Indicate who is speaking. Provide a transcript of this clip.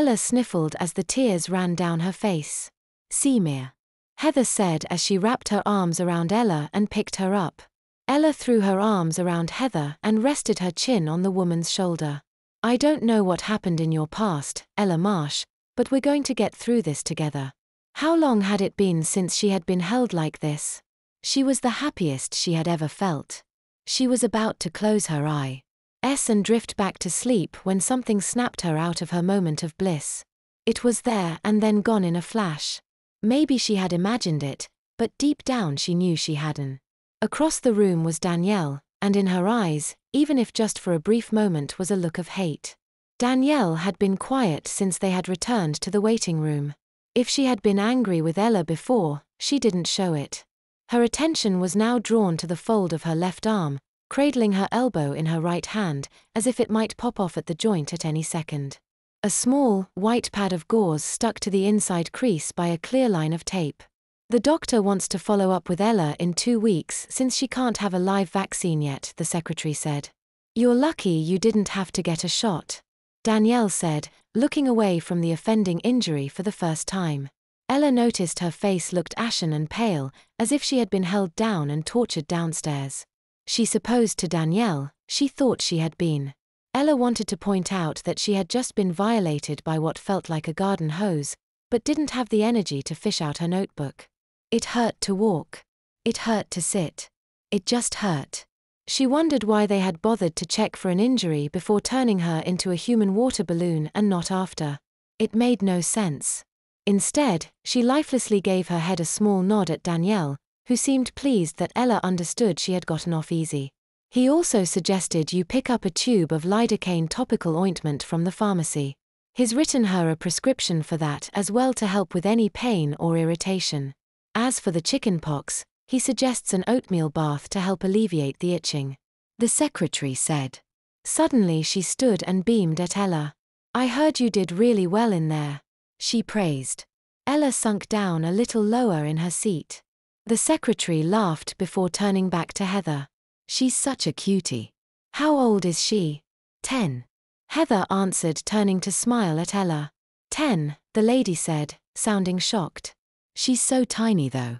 Speaker 1: Ella sniffled as the tears ran down her face. "Seymour," Heather said as she wrapped her arms around Ella and picked her up. Ella threw her arms around Heather and rested her chin on the woman's shoulder. "I don't know what happened in your past, Ella Marsh, but we're going to get through this together." How long had it been since she had been held like this? She was the happiest she had ever felt. She was about to close her eyes and drift back to sleep when something snapped her out of her moment of bliss. It was there and then gone in a flash. Maybe she had imagined it, but deep down she knew she hadn't. Across the room was Danielle, and in her eyes, even if just for a brief moment, was a look of hate. Danielle had been quiet since they had returned to the waiting room. If she had been angry with Ella before, she didn't show it. Her attention was now drawn to the fold of her left arm, cradling her elbow in her right hand, as if it might pop off at the joint at any second. A small, white pad of gauze stuck to the inside crease by a clear line of tape. "The doctor wants to follow up with Ella in 2 weeks since she can't have a live vaccine yet," the secretary said. "You're lucky you didn't have to get a shot," Danielle said, looking away from the offending injury for the first time. Ella noticed her face looked ashen and pale, as if she had been held down and tortured downstairs. She supposed to Danielle, she thought she had been. Ella wanted to point out that she had just been violated by what felt like a garden hose, but didn't have the energy to fish out her notebook. It hurt to walk. It hurt to sit. It just hurt. She wondered why they had bothered to check for an injury before turning her into a human water balloon and not after. It made no sense. Instead, she lifelessly gave her head a small nod at Danielle, who seemed pleased that Ella understood she had gotten off easy. "He also suggested you pick up a tube of lidocaine topical ointment from the pharmacy. He's written her a prescription for that as well to help with any pain or irritation. As for the chickenpox, he suggests an oatmeal bath to help alleviate the itching," the secretary said. Suddenly she stood and beamed at Ella. "I heard you did really well in there," she praised. Ella sunk down a little lower in her seat. The secretary laughed before turning back to Heather. "She's such a cutie. How old is she?" 10. Heather answered, turning to smile at Ella. 10, the lady said, sounding shocked. "She's so tiny though."